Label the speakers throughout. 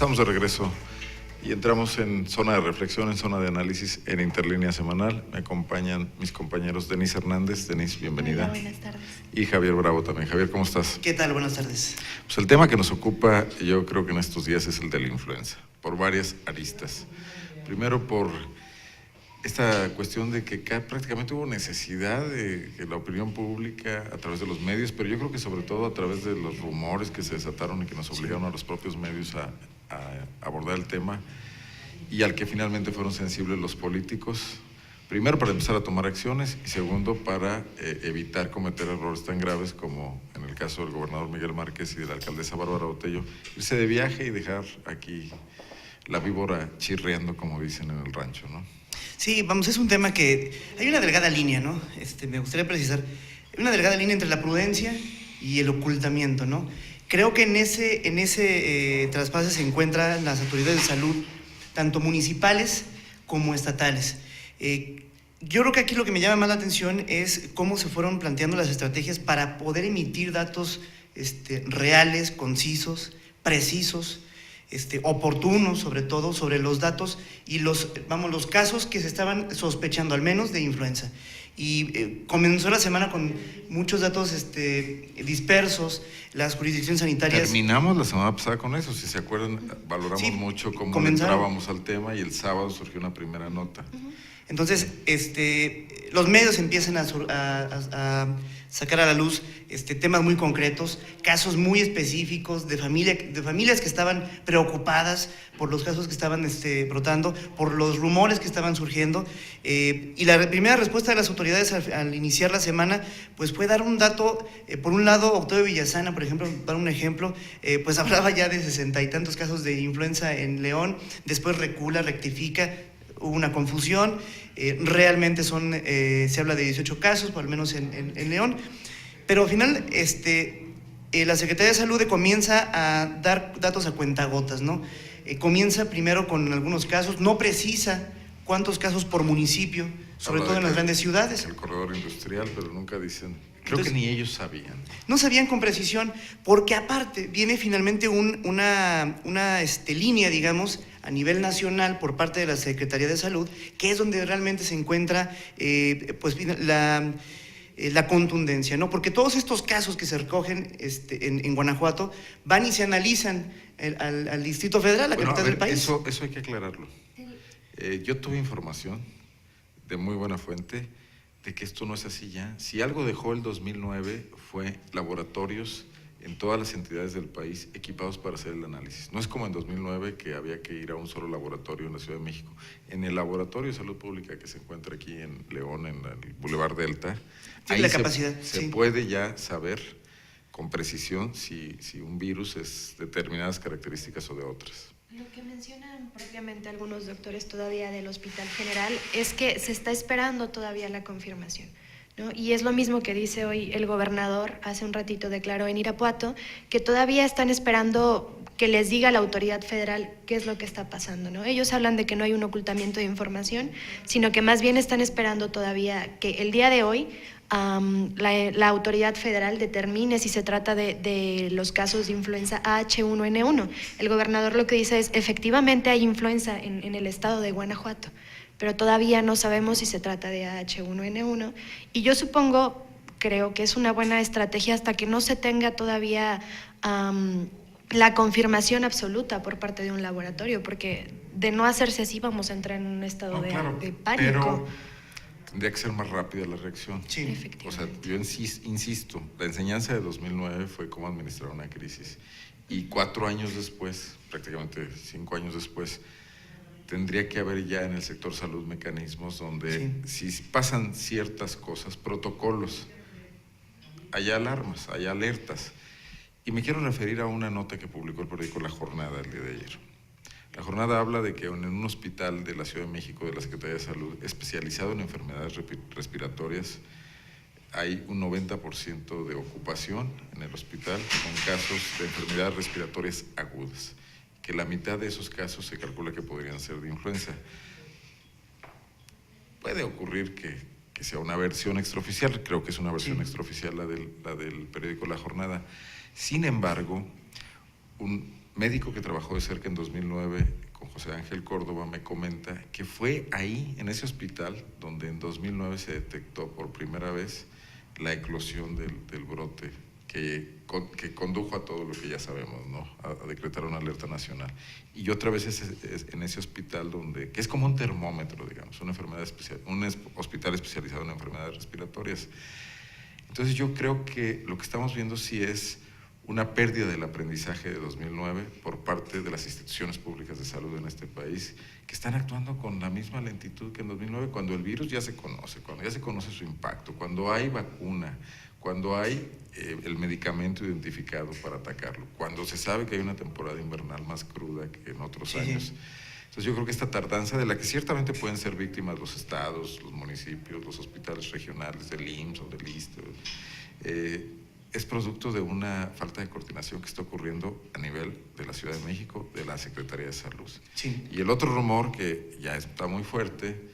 Speaker 1: Estamos de regreso y entramos en zona de reflexión, en zona de análisis en Interlínea Semanal. Me acompañan mis compañeros Denise Hernández. Denise, bienvenida.
Speaker 2: Hola, buenas tardes.
Speaker 1: Y Javier Bravo también. Javier, ¿cómo estás?
Speaker 3: ¿Qué tal? Buenas tardes.
Speaker 1: Pues el tema que nos ocupa, yo creo que en estos días, es el de la influenza, por varias aristas. Primero, por esta cuestión de que prácticamente hubo necesidad de que la opinión pública, a través de los medios, pero yo creo que sobre todo a través de los rumores que se desataron y que nos obligaron a los propios medios a abordar el tema, y al que finalmente fueron sensibles los políticos, primero para empezar a tomar acciones y segundo para evitar cometer errores tan graves como en el caso del gobernador Miguel Márquez y de la alcaldesa Bárbara Botello, irse de viaje y dejar aquí la víbora chirriando, como dicen en el rancho, ¿no?
Speaker 3: Sí, vamos, es un tema que hay una delgada línea, ¿no? Me gustaría precisar, hay una delgada línea entre la prudencia y el ocultamente, ¿no? Creo que en ese traspase se encuentran las autoridades de salud, tanto municipales como estatales. Yo creo que aquí lo que me llama más la atención es cómo se fueron planteando las estrategias para poder emitir datos reales, concisos, precisos, oportunos, sobre todo, sobre los datos y los casos que se estaban sospechando, al menos de influenza. Y comenzó la semana con muchos datos dispersos, las jurisdicciones sanitarias.
Speaker 1: Terminamos la semana pasada con eso, si se acuerdan, valoramos mucho cómo entrábamos al tema y el sábado surgió una primera nota.
Speaker 3: Entonces, los medios empiezan a sacar a la luz temas muy concretos, casos muy específicos de familias que estaban preocupadas por los casos que estaban brotando, por los rumores que estaban surgiendo, y la primera respuesta de las autoridades al iniciar la semana pues fue dar un dato. Por un lado, Octavio Villasana, por ejemplo, dar un ejemplo, pues hablaba ya de 60 y tantos casos de influenza en León, después rectifica, hubo una confusión, realmente se habla de 18 casos, por lo menos en León, pero al final la Secretaría de Salud comienza a dar datos a cuentagotas, ¿no? Comienza primero con algunos casos, no precisa cuántos casos por municipio, sobre todo en las grandes ciudades.
Speaker 1: El corredor industrial, pero nunca dicen. Creo que ni ellos sabían.
Speaker 3: No sabían con precisión, porque aparte viene finalmente una línea, digamos, a nivel nacional por parte de la Secretaría de Salud, que es donde realmente se encuentra la contundencia, ¿no? Porque todos estos casos que se recogen en Guanajuato van y se analizan al Distrito Federal, la capital del país.
Speaker 1: Eso hay que aclararlo. Yo tuve información de muy buena fuente de que esto no es así ya. Si algo dejó el 2009 fue laboratorios en todas las entidades del país equipados para hacer el análisis. No es como en 2009 que había que ir a un solo laboratorio en la Ciudad de México. En el Laboratorio de Salud Pública que se encuentra aquí en León, en el Boulevard Delta,
Speaker 3: ahí la capacidad,
Speaker 1: se puede ya saber con precisión si un virus es de determinadas características o de otras.
Speaker 2: Lo que mencionan propiamente algunos doctores todavía del Hospital General es que se está esperando todavía la confirmación, ¿no? Y es lo mismo que dice hoy el gobernador, hace un ratito declaró en Irapuato, que todavía están esperando que les diga la autoridad federal qué es lo que está pasando, ¿no? Ellos hablan de que no hay un ocultamiento de información, sino que más bien están esperando todavía que el día de hoy la autoridad federal determine si se trata de los casos de influenza H1N1. El gobernador lo que dice es, efectivamente hay influenza en el estado de Guanajuato, pero todavía no sabemos si se trata de H1N1, y yo creo que es una buena estrategia hasta que no se tenga todavía la confirmación absoluta por parte de un laboratorio, porque de no hacerse así vamos a entrar en un estado de pánico.
Speaker 1: Pero tendría que ser más rápida la reacción.
Speaker 3: Sí,
Speaker 1: o sea, yo insisto, la enseñanza de 2009 fue cómo administrar una crisis, y 4 años después, prácticamente 5 años después, tendría que haber ya en el sector salud mecanismos donde si pasan ciertas cosas, protocolos, hay alarmas, hay alertas. Y me quiero referir a una nota que publicó el periódico La Jornada el día de ayer. La Jornada habla de que en un hospital de la Ciudad de México, de la Secretaría de Salud, especializado en enfermedades respiratorias, hay un 90% de ocupación en el hospital con casos de enfermedades respiratorias agudas, que la mitad de esos casos se calcula que podrían ser de influenza. Puede ocurrir que sea una versión extraoficial, creo que es una versión extraoficial la del periódico La Jornada. Sin embargo, médico que trabajó de cerca en 2009 con José Ángel Córdoba me comenta que fue ahí, en ese hospital, donde en 2009 se detectó por primera vez la eclosión del brote que condujo a todo lo que ya sabemos, ¿no? A decretar una alerta nacional. Y otra vez en ese hospital que es como un termómetro, digamos, un hospital especializado en enfermedades respiratorias. Entonces yo creo que lo que estamos viendo sí es una pérdida del aprendizaje de 2009 por parte de las instituciones públicas de salud en este país, que están actuando con la misma lentitud que en 2009, cuando el virus ya se conoce, cuando ya se conoce su impacto, cuando hay vacuna, cuando hay el medicamento identificado para atacarlo, cuando se sabe que hay una temporada invernal más cruda que en otros años. Entonces yo creo que esta tardanza, de la que ciertamente pueden ser víctimas los estados, los municipios, los hospitales regionales del IMSS o del ISSSTE, es producto de una falta de coordinación que está ocurriendo a nivel de la Ciudad de México, de la Secretaría de Salud.
Speaker 3: Sí.
Speaker 1: Y el otro rumor que ya está muy fuerte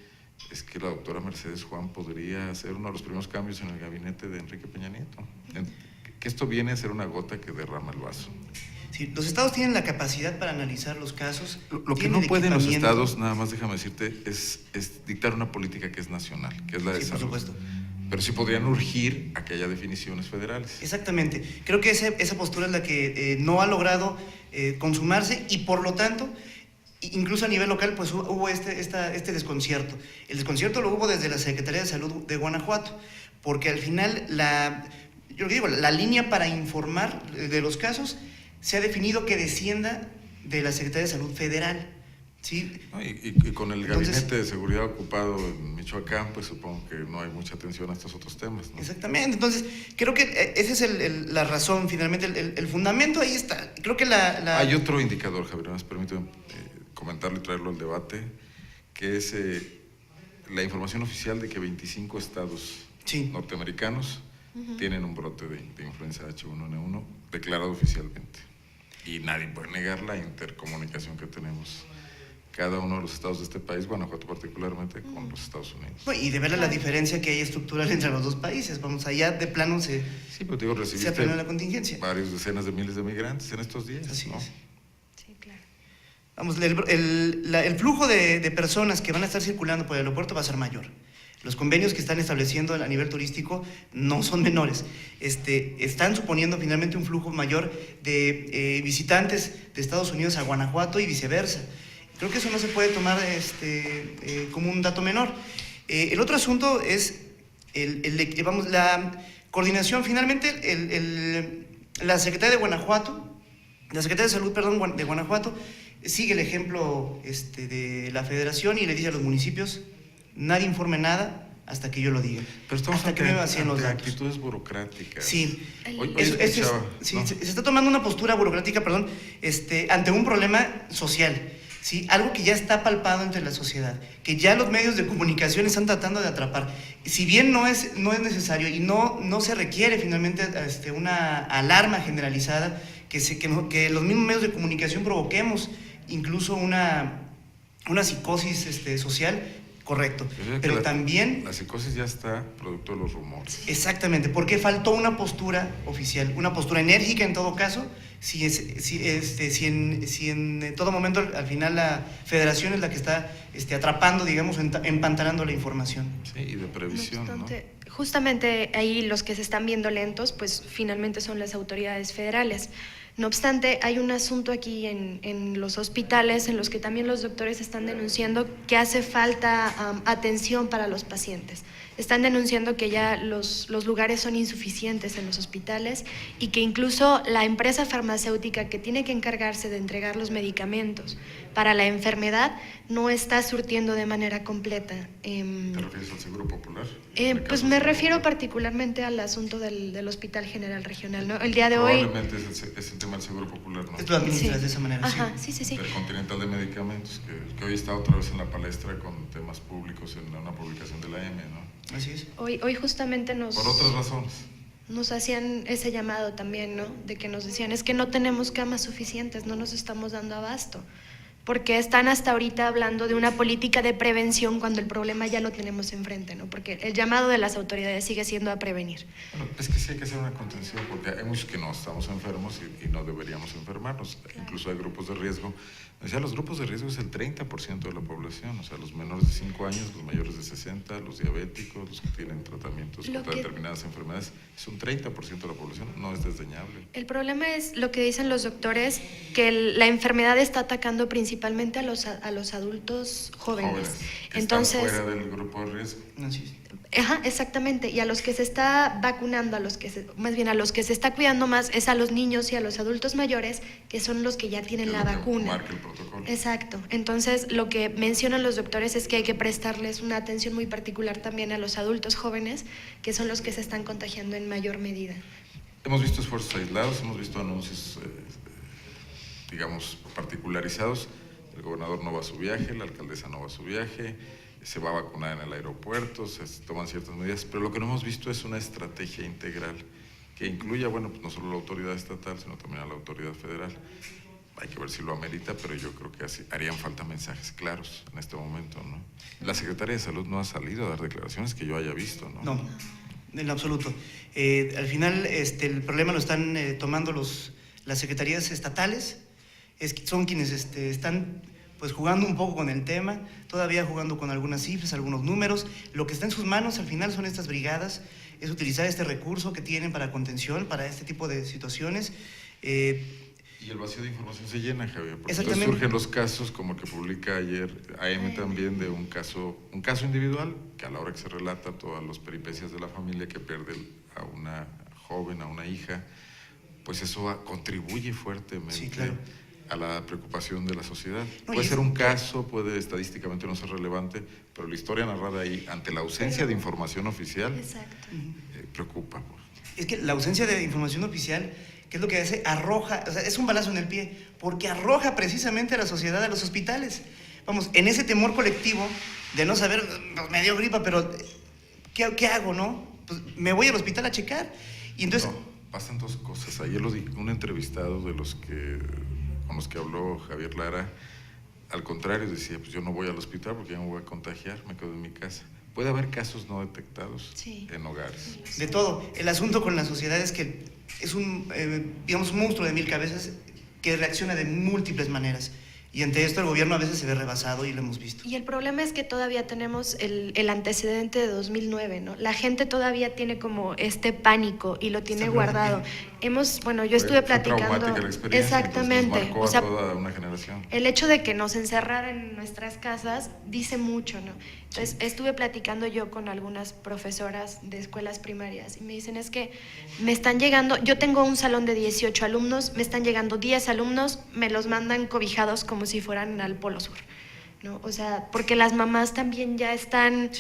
Speaker 1: es que la doctora Mercedes Juan podría hacer uno de los primeros cambios en el gabinete de Enrique Peña Nieto. Que esto viene a ser una gota que derrama el vaso.
Speaker 3: Sí, los estados tienen la capacidad para analizar los casos.
Speaker 1: Lo que no pueden los estados, nada más déjame decirte, es dictar una política que es nacional, que es la de salud.
Speaker 3: Por supuesto.
Speaker 1: Pero sí podrían urgir a que haya definiciones federales.
Speaker 3: Exactamente. Creo que esa postura es la que no ha logrado consumarse y por lo tanto, incluso a nivel local, pues hubo este desconcierto. El desconcierto lo hubo desde la Secretaría de Salud de Guanajuato, porque al final la línea para informar de los casos se ha definido que descienda de la Secretaría de Salud Federal. ¿Sí?
Speaker 1: Y con el gabinete de seguridad ocupado en Michoacán, pues supongo que no hay mucha atención a estos otros temas, ¿no?
Speaker 3: Exactamente, entonces creo que esa es la razón, finalmente, el fundamento ahí está. Creo que
Speaker 1: Hay otro indicador, Javier, permíteme comentarlo y traerlo al debate, que es la información oficial de que 25 estados norteamericanos tienen un brote de influenza H1N1 declarado oficialmente. Y nadie puede negar la intercomunicación que tenemos cada uno de los estados de este país, Guanajuato particularmente, con los Estados Unidos.
Speaker 3: Y de ver la diferencia que hay estructural entre los dos países. Vamos, allá de plano se aprendió la contingencia.
Speaker 1: Varios decenas de miles de migrantes en estos días.
Speaker 3: Así
Speaker 1: ¿no?
Speaker 3: es.
Speaker 2: Sí, claro.
Speaker 3: Vamos, el flujo de personas que van a estar circulando por el aeropuerto va a ser mayor. Los convenios que están estableciendo a nivel turístico no son menores. Están suponiendo finalmente un flujo mayor de visitantes de Estados Unidos a Guanajuato y viceversa. Creo que eso no se puede tomar como un dato menor. El otro asunto es la coordinación. Finalmente, la Secretaría de Guanajuato, la Secretaría de Salud, de Guanajuato, sigue el ejemplo de la Federación y le dice a los municipios: nadie informe nada hasta que yo lo diga.
Speaker 1: Pero estamos
Speaker 3: hasta que me vacíen los datos.
Speaker 1: Actitudes burocráticas.
Speaker 3: Sí.
Speaker 1: Hoy
Speaker 3: Se está tomando una postura burocrática, ante un problema social. ¿Sí? Algo que ya está palpado entre la sociedad, que ya los medios de comunicación están tratando de atrapar. Si bien no es necesario y no se requiere finalmente una alarma generalizada, que los mismos medios de comunicación provoquemos incluso una psicosis social, correcto. Pero también...
Speaker 1: La psicosis ya está producto de los rumores.
Speaker 3: Exactamente, porque faltó una postura oficial, una postura enérgica en todo caso, si en todo momento al final la Federación es la que está atrapando, digamos, empantanando la información.
Speaker 1: Sí, y de previsión,
Speaker 2: no obstante, ¿no? Justamente ahí los que se están viendo lentos, pues finalmente son las autoridades federales. No obstante, hay un asunto aquí en los hospitales en los que también los doctores están denunciando que hace falta atención para los pacientes. Están denunciando que ya los lugares son insuficientes en los hospitales y que incluso la empresa farmacéutica que tiene que encargarse de entregar los medicamentos para la enfermedad no está surtiendo de manera completa.
Speaker 1: ¿Te refieres al Seguro Popular?
Speaker 2: Pues me refiero particularmente al asunto del Hospital General Regional, ¿no? El día de hoy...
Speaker 1: Probablemente es el tema del Seguro Popular, ¿no?
Speaker 3: Lo administras de esa manera.
Speaker 2: Ajá, sí.
Speaker 1: Del Continental de Medicamentos, que hoy está otra vez en la palestra con temas públicos en una publicación de la M, ¿no?
Speaker 3: Así es.
Speaker 2: Hoy justamente
Speaker 1: por otras razones.
Speaker 2: Nos hacían ese llamado también, ¿no? De que nos decían, es que no tenemos camas suficientes, no nos estamos dando abasto. porque están hasta ahorita hablando de una política de prevención cuando el problema ya lo tenemos enfrente, ¿no? Porque el llamado de las autoridades sigue siendo a prevenir.
Speaker 1: Bueno, es que sí hay que hacer una contención, porque hay muchos que no estamos enfermos y no deberíamos enfermarnos. Claro. Incluso hay grupos de riesgo. O sea, los grupos de riesgo es el 30% de la población, o sea, los menores de 5 años, los mayores de 60, los diabéticos, los que tienen tratamientos contra determinadas enfermedades, es un 30% de la población, no es desdeñable.
Speaker 2: El problema es lo que dicen los doctores, que la enfermedad está atacando principalmente a los adultos jóvenes.
Speaker 1: Que
Speaker 2: entonces
Speaker 1: están fuera del grupo de riesgo.
Speaker 2: Ajá, exactamente, y a los que se está vacunando, más bien a los que se está cuidando más es a los niños y a los adultos mayores, que son los que ya tienen la vacuna.
Speaker 1: Marca el protocolo.
Speaker 2: Exacto, entonces lo que mencionan los doctores es que hay que prestarles una atención muy particular también a los adultos jóvenes, que son los que se están contagiando en mayor medida.
Speaker 1: Hemos visto esfuerzos aislados, hemos visto anuncios, digamos, particularizados. El gobernador no va a su viaje, la alcaldesa no va a su viaje, se va a vacunar en el aeropuerto, se toman ciertas medidas, pero lo que no hemos visto es una estrategia integral que incluya, bueno, pues no solo la autoridad estatal, sino también a la autoridad federal. Hay que ver si lo amerita, pero yo creo que así harían falta mensajes claros en este momento, ¿no? La Secretaría de Salud no ha salido a dar declaraciones que yo haya visto, ¿no?
Speaker 3: No, en absoluto. Al final, el problema lo están tomando las secretarías estatales, son quienes están pues jugando un poco con el tema, todavía jugando con algunas cifras, algunos números. Lo que está en sus manos al final son estas brigadas, es utilizar este recurso que tienen para contención, para este tipo de situaciones.
Speaker 1: Y el vacío de información se llena, Javier, porque entonces surgen los casos como el que publica ayer AM también, de un caso individual, que a la hora que se relata todas las peripecias de la familia que pierde a una joven, a una hija, pues eso contribuye fuertemente.
Speaker 3: Sí, claro,
Speaker 1: a la preocupación de la sociedad. Puede ser un caso, puede estadísticamente no ser relevante, pero la historia narrada ahí, ante la ausencia de información oficial, preocupa.
Speaker 3: Es que la ausencia de información oficial, ¿qué es lo que hace? Arroja, o sea, es un balazo en el pie, porque arroja precisamente a la sociedad a los hospitales. Vamos, en ese temor colectivo de no saber, me dio gripa, pero ¿qué hago, no? Pues me voy al hospital a checar. Y entonces...
Speaker 1: No, pasan dos cosas. Ayer un entrevistado con los que habló Javier Lara, al contrario, decía, pues yo no voy al hospital porque ya me voy a contagiar, me quedo en mi casa. Puede haber casos no detectados en hogares.
Speaker 3: De todo. El asunto con la sociedad es que es un monstruo de 1000 cabezas que reacciona de múltiples maneras. Y ante esto el gobierno a veces se ve rebasado y lo hemos visto.
Speaker 2: Y el problema es que todavía tenemos el antecedente de 2009, ¿no? La gente todavía tiene como este pánico y lo tiene guardado. Yo estuve platicando.
Speaker 1: La experiencia,
Speaker 2: exactamente.
Speaker 1: Nos marcó a toda una generación.
Speaker 2: El hecho de que nos encerraran en nuestras casas dice mucho, ¿no? Entonces, estuve platicando yo con algunas profesoras de escuelas primarias y me dicen, es que me están llegando, yo tengo un salón de 18 alumnos, me están llegando 10 alumnos, me los mandan cobijados como si fueran al Polo Sur, ¿no? O sea, porque las mamás también ya están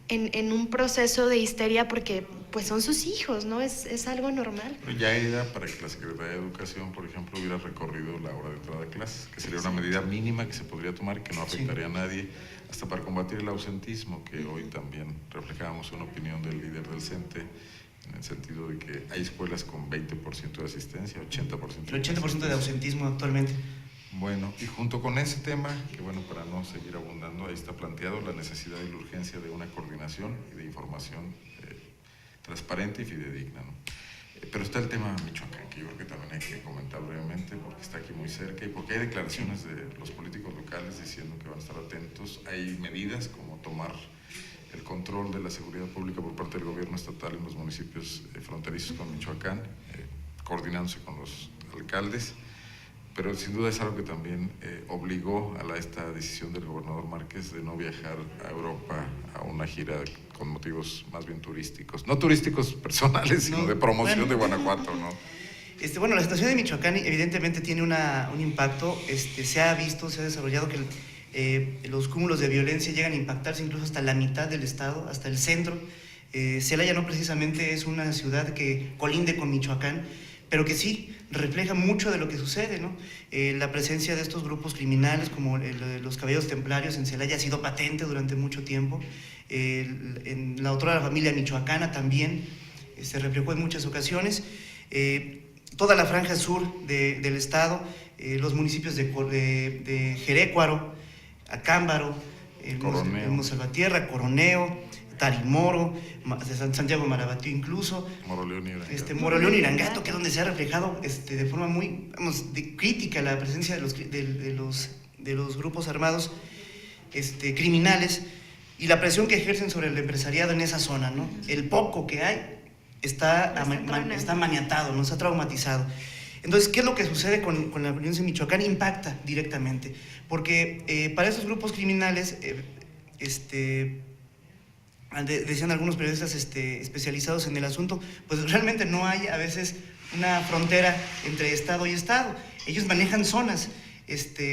Speaker 2: en un proceso de histeria porque pues son sus hijos, ¿no? Es algo normal.
Speaker 1: Pero ya era para que la Secretaría de Educación, por ejemplo, hubiera recorrido la hora de entrada de clases, que sería una medida mínima que se podría tomar y que no afectaría a nadie, hasta para combatir el ausentismo, que hoy también reflejábamos una opinión del líder del CENTE, en el sentido de que hay escuelas con 20% de asistencia, 80%
Speaker 3: El 80% de ausentismo actualmente.
Speaker 1: Bueno, y junto con ese tema, que bueno, para no seguir abundando, ahí está planteado la necesidad y la urgencia de una coordinación y de información transparente y fidedigna, ¿no? Pero está el tema Michoacán, que yo creo que también hay que comentar brevemente, porque está aquí muy cerca y porque hay declaraciones de los políticos locales diciendo que van a estar atentos. Hay medidas como tomar el control de la seguridad pública por parte del gobierno estatal en los municipios fronterizos con Michoacán, coordinándose con los alcaldes. Pero sin duda es algo que también obligó a esta decisión del gobernador Márquez de no viajar a Europa a una gira con motivos más bien turísticos. No turísticos personales, sino de promoción de Guanajuato, ¿no?
Speaker 3: La situación de Michoacán evidentemente tiene un impacto. Se ha visto, se ha desarrollado que los cúmulos de violencia llegan a impactarse incluso hasta la mitad del estado, hasta el centro. Celaya no precisamente es una ciudad que colinde con Michoacán, pero que sí refleja mucho de lo que sucede, ¿no? La presencia de estos grupos criminales como los Caballeros Templarios en Celaya ha sido patente durante mucho tiempo. En la otra familia michoacana también se reflejó en muchas ocasiones. Toda la franja sur del estado los municipios de Jerécuaro, Acámbaro,
Speaker 1: Coroneo,
Speaker 3: Salvatierra, Coroneo, Tarimoro, de Santiago Marabatío incluso,
Speaker 1: Moroleón y Irapuato.
Speaker 3: Moroleón y Irapuato, que es donde se ha reflejado de forma muy crítica la presencia de los grupos armados criminales y la presión que ejercen sobre el empresariado en esa zona, ¿no? El poco que hay está maniatado, ¿no? Está traumatizado. Entonces, ¿qué es lo que sucede con la violencia en Michoacán? Impacta directamente, porque para esos grupos criminales, decían algunos periodistas especializados en el asunto, pues realmente no hay a veces una frontera entre Estado y Estado. Ellos manejan zonas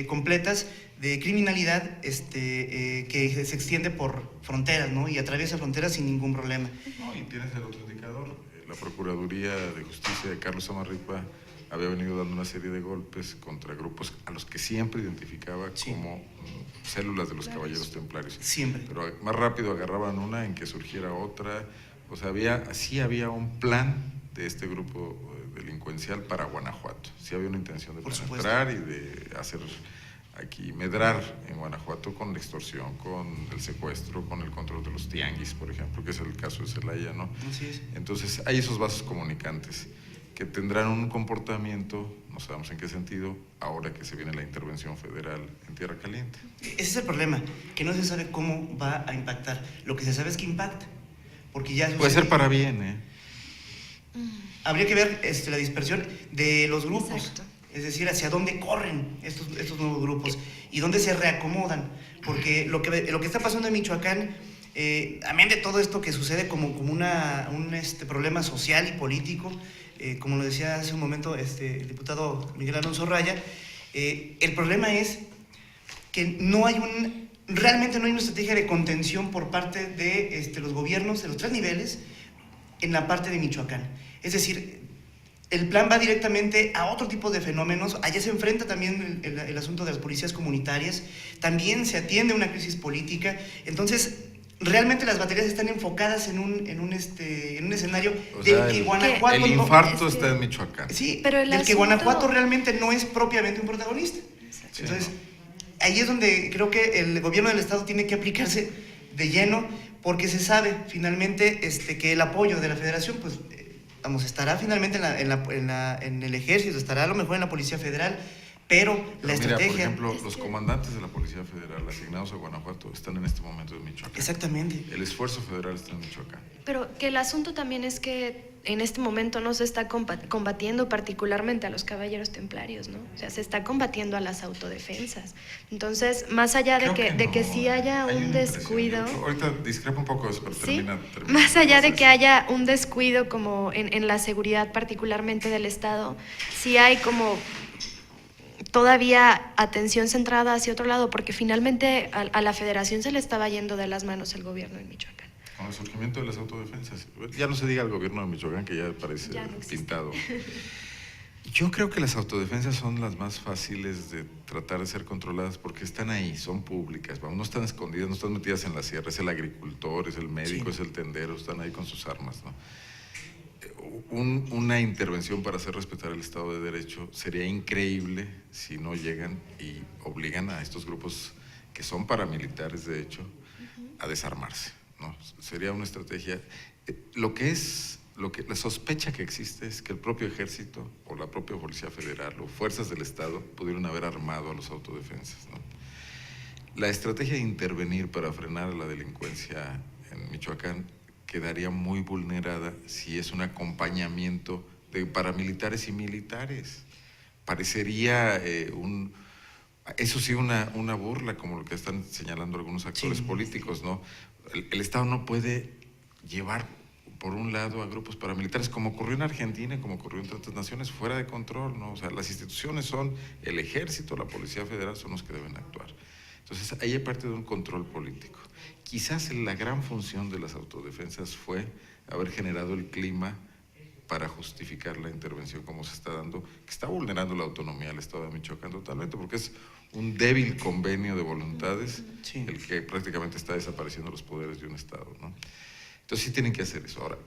Speaker 3: completas de criminalidad que se extiende por fronteras, ¿no? Y atraviesa fronteras sin ningún problema.
Speaker 1: No, y tienes el otro indicador. La Procuraduría de Justicia de Carlos Amarripa había venido dando una serie de golpes contra grupos a los que siempre identificaba como células de los caballeros templarios.
Speaker 3: Siempre.
Speaker 1: Pero más rápido agarraban una en que surgiera otra. O sea, sí había un plan de este grupo delincuencial para Guanajuato. Sí había una intención de penetrar y de hacer aquí, medrar en Guanajuato con la extorsión, con el secuestro, con el control de los tianguis, por ejemplo, que es el caso de Celaya, ¿no?
Speaker 3: Así es.
Speaker 1: Entonces, hay esos vasos comunicantes que tendrán un comportamiento, no sabemos en qué sentido, ahora que se viene la intervención federal en Tierra Caliente.
Speaker 3: Ese es el problema, que no se sabe cómo va a impactar. Lo que se sabe es que impacta, porque ya
Speaker 1: puede ser para bien, ¿eh?
Speaker 3: Habría que ver la dispersión de los grupos.
Speaker 2: Exacto.
Speaker 3: Es decir, hacia dónde corren estos nuevos grupos y dónde se reacomodan. Porque lo que está pasando en Michoacán, amén de todo esto que sucede como un problema social y político, como lo decía hace un momento el diputado Miguel Alonso Raya, el problema es que realmente no hay una estrategia de contención por parte de los gobiernos de los 3 niveles en la parte de Michoacán. Es decir, el plan va directamente a otro tipo de fenómenos. Allá se enfrenta también el asunto de las policías comunitarias, también se atiende a una crisis política. Entonces, realmente las baterías están enfocadas en un escenario del que Guanajuato...
Speaker 1: El infarto está en Michoacán.
Speaker 3: Sí,
Speaker 2: pero
Speaker 3: del que Guanajuato realmente no es propiamente un protagonista.
Speaker 2: Exacto.
Speaker 3: Entonces, ahí es donde creo que el gobierno del Estado tiene que aplicarse de lleno, porque se sabe finalmente que el apoyo de la Federación, pues, estará finalmente en el Ejército, estará a lo mejor en la Policía Federal, pero la estrategia...
Speaker 1: Por ejemplo, los comandantes de la Policía Federal asignados a Guanajuato están en este momento en Michoacán.
Speaker 3: Exactamente.
Speaker 1: El esfuerzo federal está en Michoacán.
Speaker 2: Pero que el asunto también es que en este momento no se está combatiendo particularmente a los caballeros templarios, ¿no? O sea, se está combatiendo a las autodefensas. Entonces, más allá de que sí haya un descuido...
Speaker 1: Ahorita discrepo un poco de eso, pero
Speaker 2: ¿sí?
Speaker 1: termina.
Speaker 2: Más allá de que haya un descuido como en la seguridad particularmente del Estado, sí hay como todavía atención centrada hacia otro lado, porque finalmente a la Federación se le estaba yendo de las manos el gobierno de Michoacán.
Speaker 1: Con el surgimiento de las autodefensas. Ya no se diga el gobierno de Michoacán, que ya parece
Speaker 2: ya no
Speaker 1: pintado. Yo creo que las autodefensas son las más fáciles de tratar de ser controladas porque están ahí, son públicas, no están escondidas, no están metidas en la sierra, es el agricultor, es el médico, sí, es el tendero, están ahí con sus armas, ¿no? Una intervención para hacer respetar el Estado de Derecho sería increíble si no llegan y obligan a estos grupos que son paramilitares, de hecho, a desarmarse, ¿no? Sería una estrategia. La sospecha que existe es que el propio ejército o la propia Policía Federal o fuerzas del Estado pudieron haber armado a los autodefensas, ¿no? La estrategia de intervenir para frenar la delincuencia en Michoacán quedaría muy vulnerada si es un acompañamiento de paramilitares y militares. Parecería eso sí, una burla, como lo que están señalando algunos actores, sí, políticos, ¿no? El Estado no puede llevar por un lado a grupos paramilitares, como ocurrió en Argentina, como ocurrió en tantas naciones, fuera de control, ¿no? O sea, las instituciones son el Ejército, la Policía Federal son los que deben actuar. Entonces, ahí hay parte de un control político. Quizás la gran función de las autodefensas fue haber generado el clima para justificar la intervención como se está dando, que está vulnerando la autonomía del Estado de Michoacán totalmente, porque es un débil convenio de voluntades, sí, el que prácticamente está desapareciendo los poderes de un Estado, ¿no? Entonces sí tienen que hacer eso. Ahora,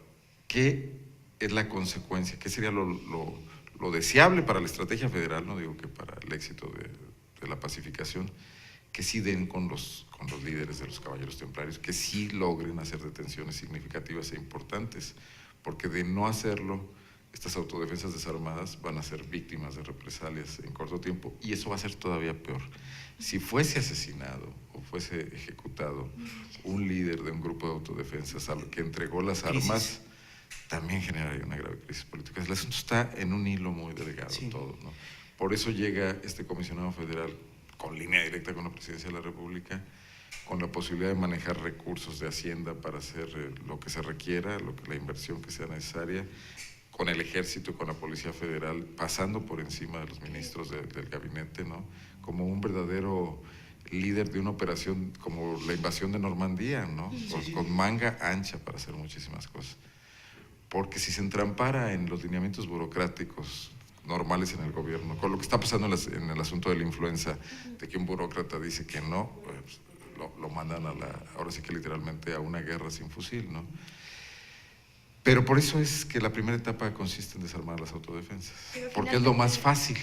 Speaker 1: ¿qué es la consecuencia? ¿Qué sería lo lo deseable para la estrategia federal, no digo que para el éxito de la pacificación, que sí den con los líderes de los caballeros templarios, que sí logren hacer detenciones significativas e importantes, porque de no hacerlo, estas autodefensas desarmadas van a ser víctimas de represalias en corto tiempo, y eso va a ser todavía peor. Si fuese asesinado o fuese ejecutado un líder de un grupo de autodefensas que entregó las armas, también generaría una grave crisis política. El asunto está en un hilo muy delgado, sí, todo, ¿no? Por eso llega este comisionado federal con línea directa con la Presidencia de la República, con la posibilidad de manejar recursos de Hacienda para hacer lo que se requiera, la inversión que sea necesaria, con el Ejército y con la Policía Federal, pasando por encima de los ministros del gabinete, ¿no? Como un verdadero líder de una operación como la invasión de Normandía, ¿no? Con manga ancha para hacer muchísimas cosas. Porque si se entrampara en los lineamientos burocráticos normales en el gobierno, con lo que está pasando en el asunto de la influenza, de que un burócrata dice que no, pues, lo mandan ahora sí que literalmente a una guerra sin fusil, ¿no? Pero por eso es que la primera etapa consiste en desarmar las autodefensas, porque es lo más fácil.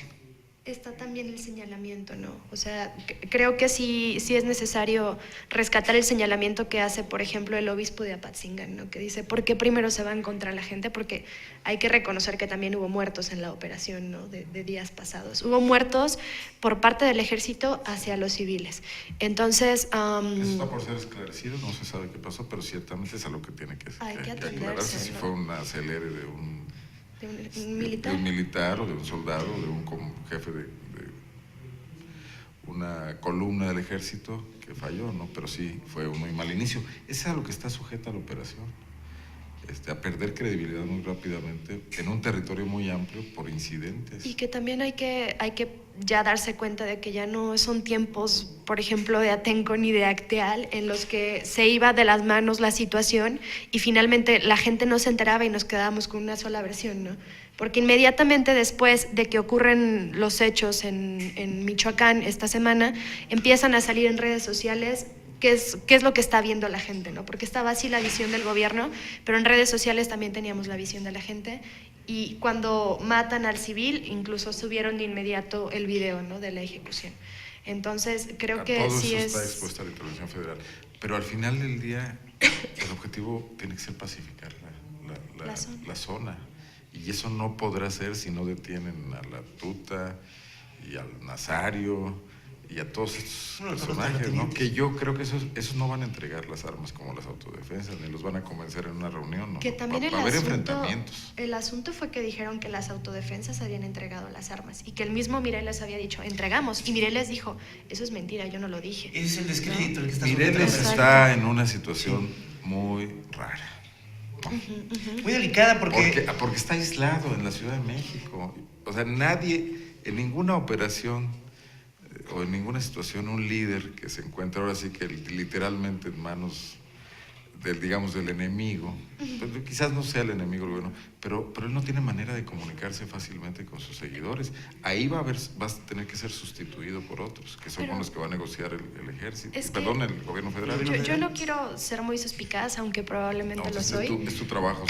Speaker 2: Está también el señalamiento, ¿no? O sea, creo que sí es necesario rescatar el señalamiento que hace, por ejemplo, el obispo de Apatzingán, ¿no? Que dice, ¿por qué primero se van contra la gente? Porque hay que reconocer que también hubo muertos en la operación, ¿no? De días pasados. Hubo muertos por parte del ejército hacia los civiles. Entonces…
Speaker 1: Eso está por ser esclarecido, no se sabe qué pasó, pero ciertamente es algo que tiene que aclararse, si fue un acelere de un militar o de un soldado, de un jefe de una columna del ejército que falló, ¿no? Pero sí fue un muy mal inicio. Eso es a lo que está sujeta la operación, a perder credibilidad muy rápidamente en un territorio muy amplio por incidentes.
Speaker 2: Y que también hay que ya darse cuenta de que ya no son tiempos, por ejemplo, de Atenco ni de Acteal, en los que se iba de las manos la situación y finalmente la gente no se enteraba y nos quedábamos con una sola versión, ¿no? Porque inmediatamente después de que ocurren los hechos en Michoacán esta semana, empiezan a salir en redes sociales qué es lo que está viendo la gente, ¿no? Porque estaba así la visión del gobierno, pero en redes sociales también teníamos la visión de la gente, y cuando matan al civil, incluso subieron de inmediato el video, ¿no? De la ejecución. Entonces, creo que
Speaker 1: todo
Speaker 2: sí
Speaker 1: eso está expuesto a la intervención federal, pero al final del día el objetivo tiene que ser pacificar la zona, y eso no podrá ser si no detienen a la Tuta y al Nazario y a todos estos personajes, ¿no? Que yo creo que esos no van a entregar las armas como las autodefensas, ni los van a convencer en una reunión, ¿no?
Speaker 2: Que también
Speaker 1: va a haber enfrentamientos.
Speaker 2: El asunto fue que dijeron que las autodefensas habían entregado las armas y que el mismo Mireles había dicho, entregamos, y Mireles dijo, eso es mentira, yo no lo dije.
Speaker 3: Es el descrédito el que está
Speaker 1: Mireles está en una situación muy rara, ¿no?
Speaker 3: Muy delicada porque
Speaker 1: está aislado en la Ciudad de México. O sea, nadie, en ninguna operación o en ninguna situación, un líder que se encuentra ahora sí que literalmente en manos del enemigo, pues quizás no sea el enemigo, bueno, pero él no tiene manera de comunicarse fácilmente con sus seguidores. Ahí va a tener que ser sustituido por otros, que son con los que va a negociar el ejército, el gobierno federal.
Speaker 2: Yo no quiero ser muy suspicaz, aunque probablemente lo soy.
Speaker 1: Es tu trabajo.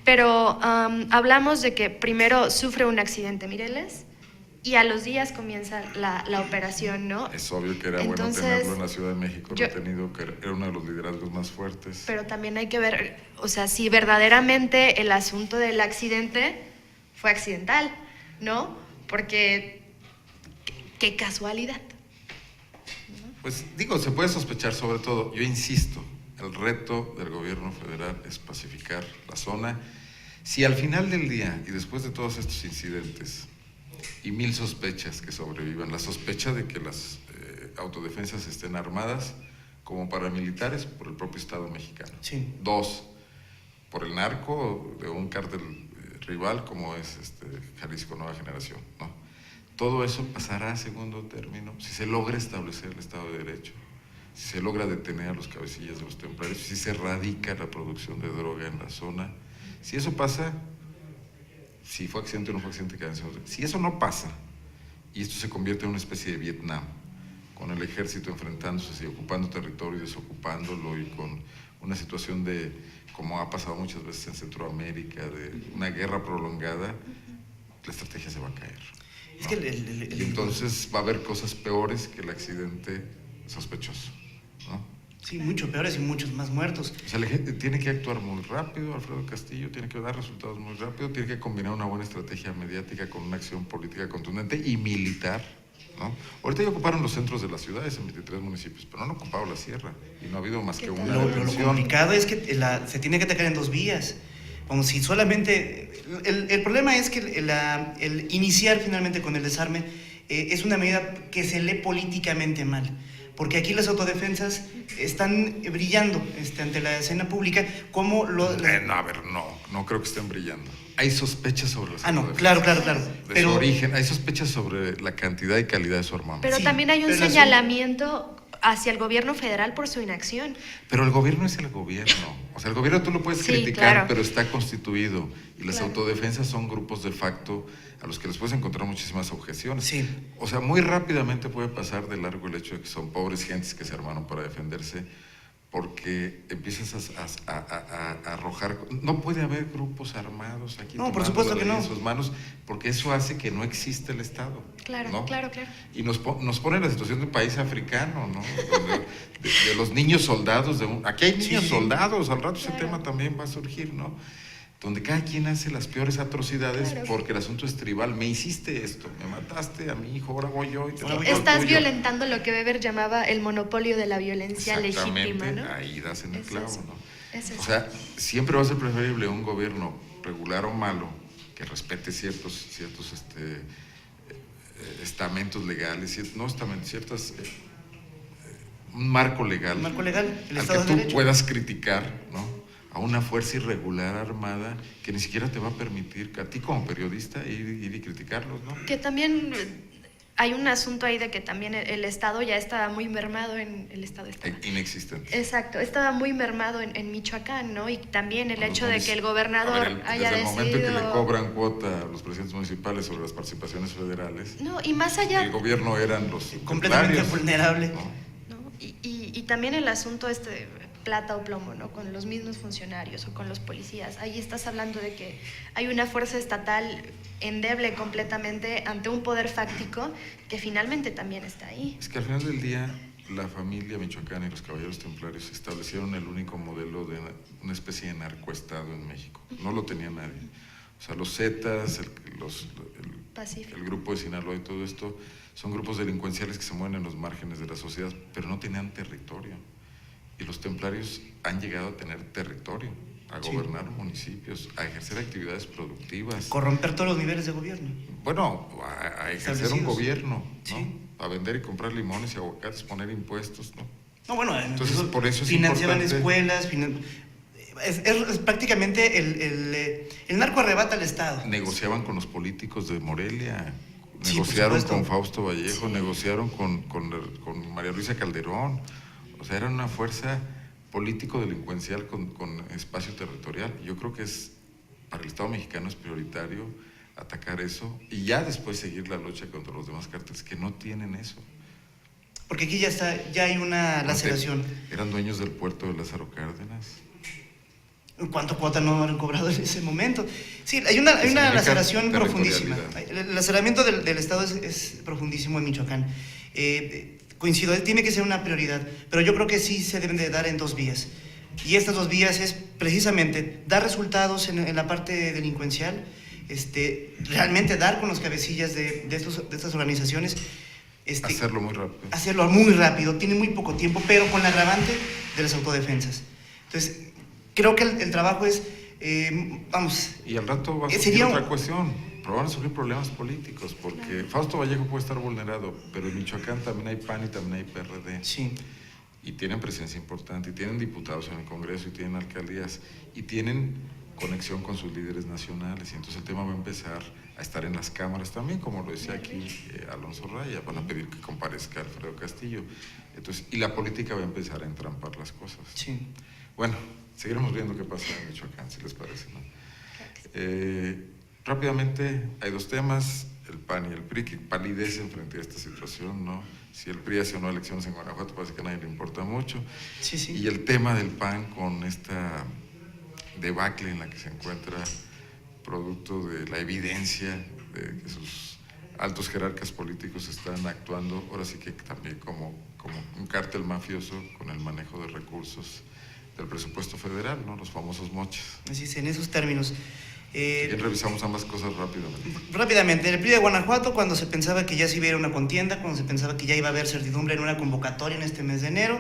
Speaker 2: Pero hablamos de que primero sufre un accidente Mireles, y a los días comienza la operación, ¿no?
Speaker 1: Es obvio que era bueno tenerlo en la Ciudad de México, que era uno de los liderazgos más fuertes.
Speaker 2: Pero también hay que ver, o sea, si verdaderamente el asunto del accidente fue accidental, ¿no? Porque, qué casualidad, ¿no?
Speaker 1: Pues digo, se puede sospechar sobre todo, yo insisto, el reto del gobierno federal es pacificar la zona. Si al final del día, y después de todos estos incidentes, y 1000 sospechas que sobrevivan, la sospecha de que las autodefensas estén armadas como paramilitares por el propio Estado mexicano.
Speaker 3: Sí.
Speaker 1: 2, por el narco de un cártel rival como es Jalisco Nueva Generación, ¿no? Todo eso pasará a segundo término si se logra establecer el Estado de Derecho, si se logra detener a los cabecillas de los templarios, si se erradica la producción de droga en la zona. Si eso pasa, si fue accidente o no fue accidente, si eso no pasa y esto se convierte en una especie de Vietnam, con el ejército enfrentándose y ocupando territorio y desocupándolo, y con una situación como ha pasado muchas veces en Centroamérica, de una guerra prolongada, la estrategia se va a caer.
Speaker 3: Es
Speaker 1: ¿no?
Speaker 3: que
Speaker 1: y entonces va a haber cosas peores que el accidente sospechoso, ¿no?
Speaker 3: Sí, mucho peores y muchos más muertos.
Speaker 1: O sea, la gente tiene que actuar muy rápido, Alfredo Castillo, tiene que dar resultados muy rápido, tiene que combinar una buena estrategia mediática con una acción política contundente y militar, ¿no? Ahorita ya ocuparon los centros de las ciudades en 23 municipios, pero no han ocupado la sierra y no ha habido más que una
Speaker 3: Lo
Speaker 1: detención.
Speaker 3: complicado es que se tiene que atacar en 2 vías. Como si solamente... El problema es que el iniciar finalmente con el desarme es una medida que se lee políticamente mal. Porque aquí las autodefensas están brillando ante la escena pública como lo...
Speaker 1: A ver, no creo que estén brillando. Hay sospechas sobre las
Speaker 3: no,
Speaker 1: autodefensas,
Speaker 3: claro.
Speaker 1: De su origen, hay sospechas sobre la cantidad y calidad de su armamento.
Speaker 2: Pero
Speaker 3: Sí,
Speaker 2: también hay un
Speaker 3: pero
Speaker 2: señalamiento hacia el gobierno federal por su inacción.
Speaker 1: Pero el gobierno es el gobierno. O sea, el gobierno tú lo puedes
Speaker 2: Sí,
Speaker 1: criticar,
Speaker 2: claro.
Speaker 1: pero está constituido. Y las
Speaker 2: Claro.
Speaker 1: autodefensas son grupos de facto a los que les puedes encontrar muchísimas objeciones.
Speaker 3: Sí.
Speaker 1: O sea, muy rápidamente puede pasar de largo el hecho de que son pobres gentes que se armaron para defenderse, porque empiezas a arrojar... No puede haber grupos armados aquí.
Speaker 3: No, por
Speaker 1: tomando
Speaker 3: supuesto
Speaker 1: la
Speaker 3: que
Speaker 1: ley
Speaker 3: no.
Speaker 1: en sus manos, porque eso hace que no exista el Estado.
Speaker 2: Claro,
Speaker 1: ¿no?
Speaker 2: claro.
Speaker 1: Y nos pone en la situación de un país africano, ¿no? Donde de los niños soldados. Aquí hay niños
Speaker 3: Sí.
Speaker 1: soldados, al rato ese
Speaker 2: Claro.
Speaker 1: tema también va a surgir, ¿no? Donde cada quien hace las peores atrocidades
Speaker 2: Claro.
Speaker 1: porque el asunto es tribal. Me hiciste esto, me mataste a mi hijo, ahora voy yo y te
Speaker 3: Ahora
Speaker 1: mato
Speaker 3: voy
Speaker 1: al
Speaker 3: yo.
Speaker 2: Estás
Speaker 1: tuyo.
Speaker 2: violentando lo que Weber llamaba el monopolio de la violencia legítima, ¿no?
Speaker 1: Ahí das en el
Speaker 2: Es
Speaker 1: clavo,
Speaker 2: eso.
Speaker 1: ¿no?
Speaker 2: Es eso.
Speaker 1: O sea, siempre va a ser preferible un gobierno regular o malo que respete ciertos estamentos legales, un marco legal.
Speaker 3: Un marco legal, el
Speaker 1: al
Speaker 3: Estado
Speaker 1: que
Speaker 3: de
Speaker 1: tú
Speaker 3: Derecho.
Speaker 1: puedas criticar, ¿no? A una fuerza irregular armada que ni siquiera te va a permitir, a ti como periodista, ir y criticarlos, ¿no?
Speaker 2: Que también hay un asunto ahí de que también el Estado ya estaba muy mermado en... El Estado estaba...
Speaker 1: Inexistente.
Speaker 2: Exacto, estaba muy mermado en Michoacán, ¿no? Y también el
Speaker 1: Los
Speaker 2: hecho de que el gobernador
Speaker 1: a ver,
Speaker 2: haya
Speaker 1: desde el momento
Speaker 2: decidido...
Speaker 1: en que le cobran cuota a los presidentes municipales sobre las participaciones federales,
Speaker 2: No, y más allá...
Speaker 1: el gobierno eran los
Speaker 3: Completamente
Speaker 1: templarios,
Speaker 3: vulnerable.
Speaker 1: ¿no?
Speaker 2: ¿no? Y también el asunto plata o plomo, ¿no? Con los mismos funcionarios o con los policías. Ahí estás hablando de que hay una fuerza estatal endeble completamente ante un poder fáctico que finalmente también está ahí.
Speaker 1: Es que al final del día la familia michoacana y los caballeros templarios establecieron el único modelo de una especie de narcoestado en México. No lo tenía nadie. O sea, los Zetas,
Speaker 2: Pacífico.
Speaker 1: el grupo de Sinaloa y todo esto son grupos delincuenciales que se mueven en los márgenes de la sociedad, pero no tenían territorio. Y los templarios han llegado a tener territorio, a gobernar municipios, a ejercer actividades productivas.
Speaker 3: Corromper todos los niveles de gobierno.
Speaker 1: Bueno, a ejercer un
Speaker 3: Establecidos.
Speaker 1: gobierno, ¿no?
Speaker 3: Sí.
Speaker 1: A vender y comprar limones y aguacates, poner impuestos, ¿no?
Speaker 3: No, bueno,
Speaker 1: Entonces, por eso es
Speaker 3: financiaban
Speaker 1: importante.
Speaker 3: escuelas, es prácticamente el narco arrebata al Estado.
Speaker 1: Negociaban con los políticos de Morelia,
Speaker 3: Sí,
Speaker 1: negociaron
Speaker 3: por supuesto.
Speaker 1: con Fausto Vallejo,
Speaker 2: Sí.
Speaker 1: negociaron con María Luisa Calderón. O sea, era una fuerza político-delincuencial con espacio territorial. Yo creo que para el Estado mexicano es prioritario atacar eso y ya después seguir la lucha contra los demás cárteles que no tienen eso.
Speaker 3: Porque aquí ya hay una laceración.
Speaker 1: Eran dueños del puerto de Lázaro Cárdenas.
Speaker 3: ¿Cuánto cuota no han cobrado en ese momento? Sí, hay una
Speaker 1: Significa
Speaker 3: laceración profundísima.
Speaker 1: territorialidad.
Speaker 3: El laceramiento del Estado es profundísimo en Michoacán. Coincido, tiene que ser una prioridad, pero yo creo que sí se deben de dar en 2 vías. Y estas 2 vías es precisamente dar resultados en la parte delincuencial, realmente dar con los cabecillas de estas organizaciones.
Speaker 1: Hacerlo muy rápido.
Speaker 3: Hacerlo muy rápido, tiene muy poco tiempo, pero con la agravante de las autodefensas. Entonces, creo que el trabajo es,
Speaker 1: Y al rato va a surgir
Speaker 3: sería
Speaker 1: otra cuestión. Pero van a surgir problemas políticos, porque Fausto Vallejo puede estar vulnerado, pero en Michoacán también hay PAN y también hay PRD.
Speaker 3: sí,
Speaker 1: Y tienen presencia importante, y tienen diputados en el Congreso, y tienen alcaldías, y tienen conexión con sus líderes nacionales. Y entonces el tema va a empezar a estar en las cámaras también, como lo decía aquí Alonso Raya. Van a pedir que comparezca Alfredo Castillo. Entonces, y la política va a empezar a entrampar las cosas.
Speaker 3: sí.
Speaker 1: Bueno, seguiremos viendo qué pasa en Michoacán, si les parece, ¿no? Rápidamente, hay 2 temas, el PAN y el PRI, que palidecen frente a esta situación, ¿no? Si el PRI hace o no elecciones en Guanajuato, parece que a nadie le importa mucho.
Speaker 3: Sí, sí.
Speaker 1: Y el tema del PAN con esta debacle en la que se encuentra, producto de la evidencia de que sus altos jerarcas políticos están actuando, ahora sí que también como un cártel mafioso con el manejo de recursos del presupuesto federal, ¿no? Los famosos moches.
Speaker 3: Así es, en esos términos.
Speaker 1: Bien, revisamos ambas cosas rápidamente.
Speaker 3: Rápidamente, en el PRI de Guanajuato, cuando se pensaba que ya se iba a ir a una contienda, cuando se pensaba que ya iba a haber certidumbre en una convocatoria en este mes de enero,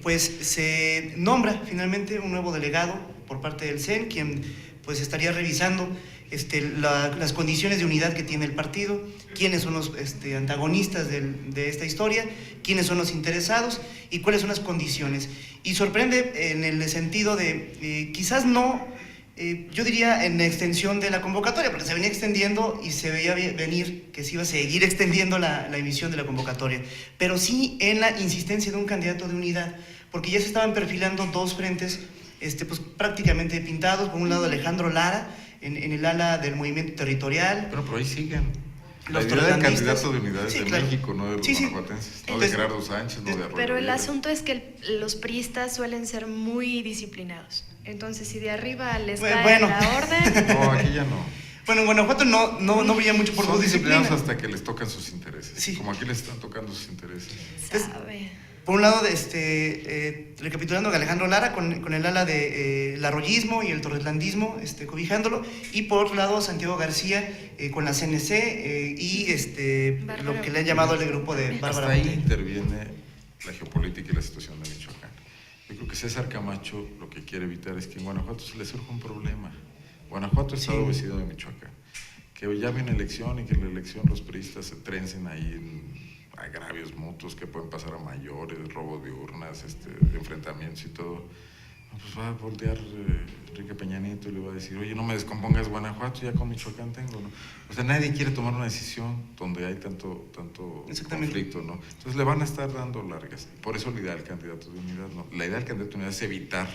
Speaker 3: pues se nombra finalmente un nuevo delegado por parte del CEN, quien pues estaría revisando las condiciones de unidad que tiene el partido, quiénes son los antagonistas de esta historia, quiénes son los interesados y cuáles son las condiciones. Y sorprende en el sentido de, quizás no, yo diría en extensión de la convocatoria, porque se venía extendiendo y se veía venir que se iba a seguir extendiendo la emisión de la convocatoria, pero sí en la insistencia de un candidato de unidad, porque ya se estaban perfilando dos frentes pues prácticamente pintados. Por un lado Alejandro Lara, en el ala del movimiento territorial.
Speaker 1: Pero ahí siguen. La
Speaker 3: Los
Speaker 1: idea del candidato de unidad
Speaker 3: sí,
Speaker 1: de
Speaker 3: claro.
Speaker 1: México, no de los guanajuatenses, no
Speaker 2: Entonces,
Speaker 1: de Gerardo Sánchez, no de Arroyo.
Speaker 2: Pero el
Speaker 1: Villa.
Speaker 2: asunto es que los priistas suelen ser muy disciplinados. Entonces, si de arriba les cae
Speaker 3: Bueno.
Speaker 2: la orden...
Speaker 1: No, aquí ya no.
Speaker 3: Bueno, en Guanajuato no brilla mucho por
Speaker 1: Son
Speaker 3: su disciplina.
Speaker 1: disciplinados hasta que les tocan sus intereses.
Speaker 3: Sí.
Speaker 1: Como aquí les están tocando sus intereses.
Speaker 2: Sabe.
Speaker 3: Por un lado, recapitulando, Alejandro Lara con el ala de el arroyismo y el torreslandismo, cobijándolo, y por otro lado Santiago García con la CNC y lo que le han llamado el grupo de Bárbara
Speaker 1: Hasta ahí
Speaker 3: Montiel.
Speaker 1: interviene la geopolítica y la situación de Michoacán. Yo creo que César Camacho lo que quiere evitar es que en Guanajuato se le surja un problema. Guanajuato está vecino de Michoacán. Que ya viene elección y que en la elección los priistas se trencen ahí en agravios mutuos que pueden pasar a mayores, robo de urnas, enfrentamientos y todo. Pues va a voltear Enrique Peña Nieto y le va a decir, oye, no me descompongas Guanajuato, ya con Michoacán tengo, ¿no? O sea, nadie quiere tomar una decisión donde hay tanto conflicto, ¿no? Entonces le van a estar dando largas. Por eso la idea del candidato de unidad, ¿no? La idea del candidato de unidad es evitar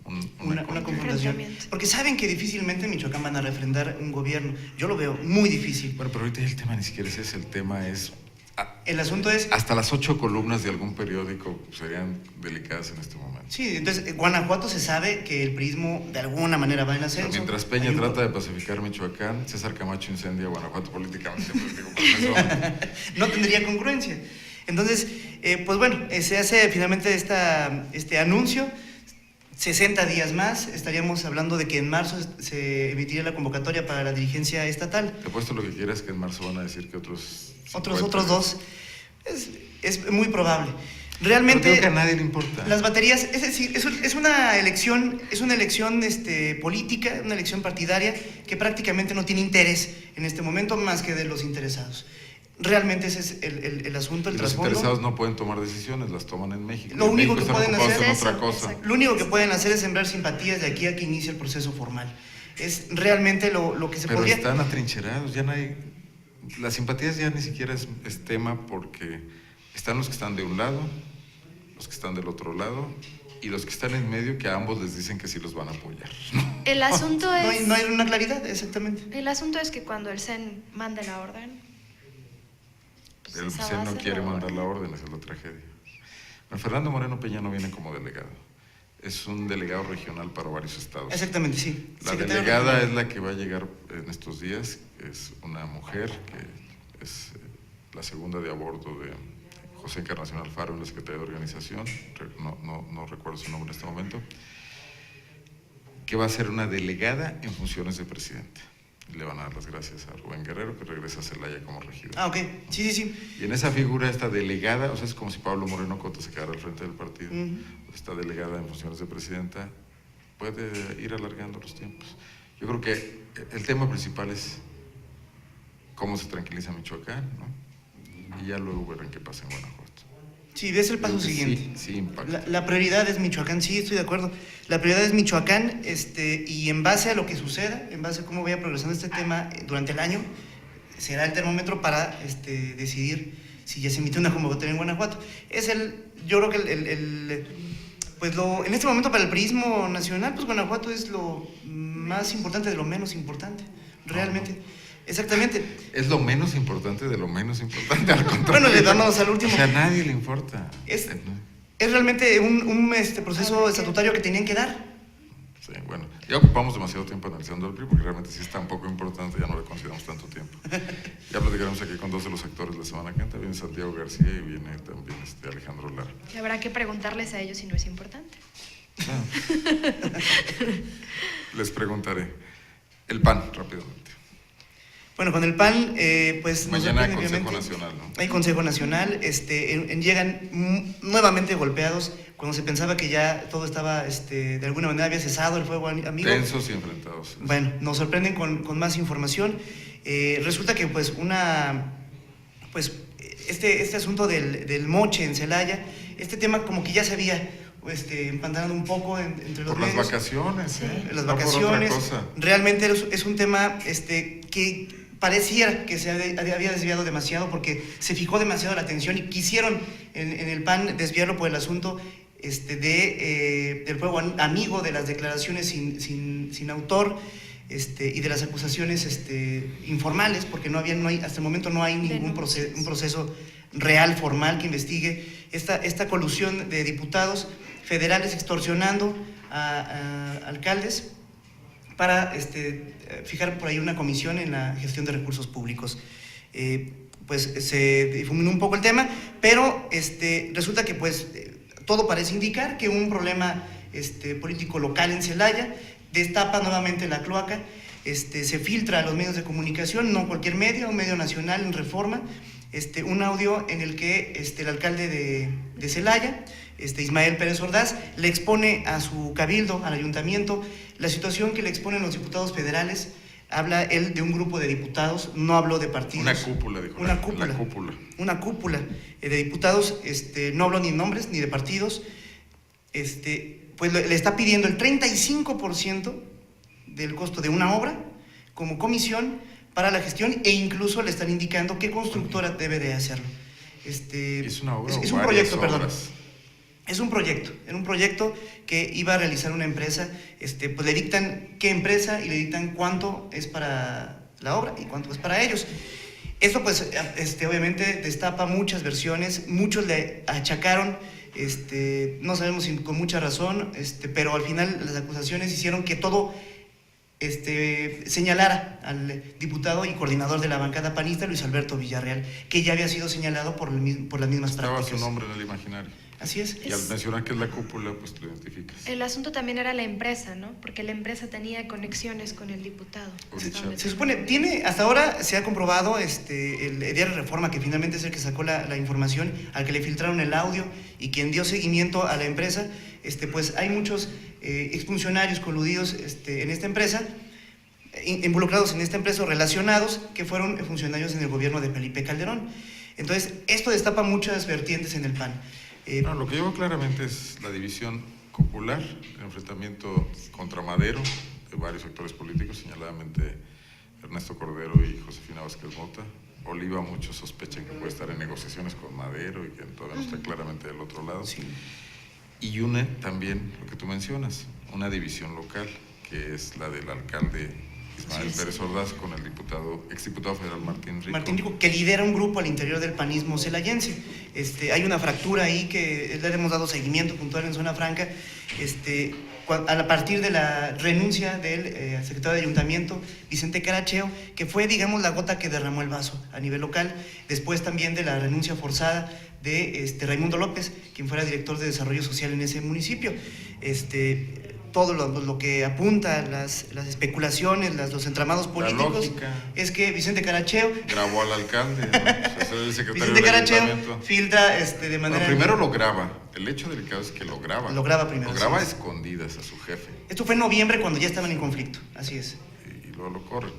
Speaker 3: una confrontación.
Speaker 2: Enfrentamiento.
Speaker 3: Porque saben que difícilmente en Michoacán van a refrendar un gobierno. Yo lo veo muy difícil.
Speaker 1: Bueno, pero ahorita el tema ni siquiera es ese, el tema es...
Speaker 3: El asunto es...
Speaker 1: Hasta las 8 columnas de algún periódico serían delicadas en este momento.
Speaker 3: Sí, entonces Guanajuato se sabe que el prismo de alguna manera va en ascenso.
Speaker 1: Pero mientras Peña
Speaker 3: Hay un-
Speaker 1: trata de pacificar Michoacán, César Camacho incendia Guanajuato políticamente. Pues, digo, por eso,
Speaker 3: no tendría congruencia. Entonces, pues bueno, se hace finalmente este anuncio. 60 días más, estaríamos hablando de que en marzo se emitiría la convocatoria para la dirigencia estatal.
Speaker 1: te apuesto lo que quieras que en marzo van a decir que otros...
Speaker 3: Otros dos. Es muy probable.
Speaker 1: Pero
Speaker 3: Realmente,
Speaker 1: creo que a nadie le importa.
Speaker 3: las baterías, es decir, es una elección política, una elección partidaria que prácticamente no tiene interés en este momento más que de los interesados. Realmente ese es el asunto, el
Speaker 1: Y los
Speaker 3: trasfondo.
Speaker 1: interesados no pueden tomar decisiones, las toman en México.
Speaker 3: Lo
Speaker 1: En
Speaker 3: único
Speaker 1: México
Speaker 3: que
Speaker 1: están
Speaker 3: pueden
Speaker 1: ocupados
Speaker 3: hacer
Speaker 1: en
Speaker 2: es
Speaker 1: otra
Speaker 2: eso,
Speaker 1: cosa.
Speaker 2: exacto.
Speaker 3: Lo único que pueden hacer es sembrar simpatías de aquí a que inicie el proceso formal. Es realmente lo que se
Speaker 1: Pero
Speaker 3: podría...
Speaker 1: están atrincherados, ya no hay... Las simpatías ya ni siquiera es tema porque están los que están de un lado, los que están del otro lado y los que están en medio que a ambos les dicen que sí los van a apoyar.
Speaker 2: El asunto
Speaker 3: No
Speaker 2: es...
Speaker 3: hay una claridad, exactamente.
Speaker 2: El asunto es que cuando el CEN mande la orden... pues
Speaker 1: El
Speaker 2: esa
Speaker 1: CEN
Speaker 2: va a
Speaker 1: no
Speaker 2: ser
Speaker 1: quiere
Speaker 2: la
Speaker 1: mandar la orden, esa es la tragedia. Bueno, Fernando Moreno Peña no viene como delegado, es un delegado regional para varios estados.
Speaker 3: Exactamente, sí.
Speaker 1: La
Speaker 3: Secretario
Speaker 1: delegada
Speaker 3: regional.
Speaker 1: es la que va a llegar en estos días, es una mujer que es la segunda de a bordo de José Encarnación Alfaro en la Secretaría de Organización, no recuerdo su nombre en este momento, que va a ser una delegada en funciones de presidente. Le van a dar las gracias a Rubén Guerrero, que regresa a Celaya como regidor.
Speaker 3: Ah, ok. Sí.
Speaker 1: Y en esa figura, esta delegada, o sea, es como si Pablo Moreno Cota se quedara al frente del partido.
Speaker 3: Ujú.
Speaker 1: Esta delegada en funciones de presidenta puede ir alargando los tiempos. Yo creo que el tema principal es cómo se tranquiliza Michoacán, ¿no? Y ya luego verán qué pasa en Guanajuato.
Speaker 3: Sí, es el paso
Speaker 1: Creo que
Speaker 3: siguiente.
Speaker 1: Sí, impacta.
Speaker 3: La prioridad es Michoacán, sí, estoy de acuerdo. La prioridad es Michoacán, y en base a lo que suceda, en base a cómo vaya progresando este tema durante el año, será el termómetro para decidir si ya se emite una convocatoria en Guanajuato. Yo creo que en este momento para el priismo nacional, pues Guanajuato es lo más importante de lo menos importante, realmente. Exactamente.
Speaker 1: Es lo menos importante de lo menos importante, al contrario.
Speaker 3: Bueno, le damos al último.
Speaker 1: O sea, a nadie le importa.
Speaker 3: Es realmente un proceso estatutario que tenían que dar.
Speaker 1: Sí, bueno, ya ocupamos demasiado tiempo analizando el PRI porque realmente sí es tan poco importante, ya no le consideramos tanto tiempo. Ya platicaremos aquí con dos de los actores la semana que entra, viene Santiago García y viene también Alejandro Lara.
Speaker 2: Y habrá que preguntarles a ellos si no es importante.
Speaker 1: Les preguntaré. El PAN, rápidamente.
Speaker 3: Bueno, con el PAN, pues...
Speaker 1: Mañana hay Consejo Nacional, ¿no?
Speaker 3: Hay Consejo Nacional, llegan nuevamente golpeados cuando se pensaba que ya todo estaba, de alguna manera había cesado el fuego amigo.
Speaker 1: Tensos y enfrentados.
Speaker 3: Bueno, nos sorprenden con más información. Resulta que, pues, este asunto del moche en Celaya, este tema como que ya se había empantanado un poco entre los medios.
Speaker 1: Por las vacaciones,
Speaker 3: Las
Speaker 1: no
Speaker 3: vacaciones.
Speaker 1: por otra cosa.
Speaker 3: Realmente es un tema que pareciera que se había desviado demasiado porque se fijó demasiado la atención y quisieron en el PAN desviarlo por el asunto del fuego amigo, de las declaraciones sin autor y de las acusaciones informales, porque hasta el momento no hay ningún un proceso real, formal, que investigue esta colusión de diputados federales extorsionando a alcaldes para fijar por ahí una comisión en la gestión de recursos públicos. Pues se difuminó un poco el tema, pero resulta que pues todo parece indicar que un problema político local en Celaya destapa nuevamente la cloaca, se filtra a los medios de comunicación, no cualquier medio, un medio nacional en Reforma, un audio en el que el alcalde de Celaya, Ismael Pérez Ordaz, le expone a su cabildo, al ayuntamiento, la situación que le exponen los diputados federales. Habla él de un grupo de diputados, no habló de partidos.
Speaker 1: Una cúpula, dijo.
Speaker 3: Una cúpula. Una cúpula de diputados, no habló ni de nombres ni de partidos. Pues le está pidiendo el 35% del costo de una obra como comisión para la gestión, e incluso le están indicando qué constructora debe de hacerlo.
Speaker 1: ¿Es una obra
Speaker 3: es
Speaker 1: o
Speaker 3: un proyecto,
Speaker 1: varias
Speaker 3: perdón.
Speaker 1: obras?
Speaker 3: Es un proyecto, era un proyecto que iba a realizar una empresa, pues le dictan qué empresa y le dictan cuánto es para la obra y cuánto es para ellos. Esto pues obviamente destapa muchas versiones, muchos le achacaron, no sabemos si con mucha razón, pero al final las acusaciones hicieron que todo señalara al diputado y coordinador de la bancada panista, Luis Alberto Villarreal, que ya había sido señalado por las mismas
Speaker 1: Estaba
Speaker 3: prácticas.
Speaker 1: su nombre en el imaginario.
Speaker 3: Así es.
Speaker 1: Y al mencionar que es la cúpula, pues lo identificas.
Speaker 2: El asunto también era la empresa, ¿no? Porque la empresa tenía conexiones con el diputado.
Speaker 3: Se supone, hasta ahora se ha comprobado el diario Reforma, que finalmente es el que sacó la información, al que le filtraron el audio y quien dio seguimiento a la empresa, pues hay muchos exfuncionarios coludidos en esta empresa, involucrados en esta empresa, relacionados, que fueron funcionarios en el gobierno de Felipe Calderón. Entonces, esto destapa muchas vertientes en el PAN.
Speaker 1: No, lo que yo veo claramente es la división popular, el enfrentamiento contra Madero de varios actores políticos, señaladamente Ernesto Cordero y Josefina Vázquez Mota. Oliva, muchos sospechan que puede estar en negociaciones con Madero y que todavía no está claramente del otro lado.
Speaker 3: Sí.
Speaker 1: Y une también lo que tú mencionas, una división local, que es la del alcalde Ismael Pérez Ordaz con el exdiputado federal Martín Rico. Que lidera un grupo al interior del panismo celayense. Hay una fractura ahí que le hemos dado seguimiento puntual en Zona Franca, a partir de la renuncia del secretario de Ayuntamiento, Vicente Caracheo, que fue, digamos, la gota que derramó el vaso a nivel local, después también de la renuncia forzada de Raimundo López, quien fuera director de Desarrollo Social en ese municipio. Todo lo que apunta, las especulaciones, los entramados políticos, es que Vicente Caracheo grabó al alcalde, ¿no? O sea, el secretario
Speaker 3: Vicente Caracheo filtra de manera...
Speaker 1: Bueno, primero lo graba. El hecho delicado es que lo graba.
Speaker 3: Lo graba primero.
Speaker 1: Lo graba a escondidas a su jefe.
Speaker 3: Esto fue en noviembre, cuando ya estaban en conflicto, así es.
Speaker 1: Y luego lo corre.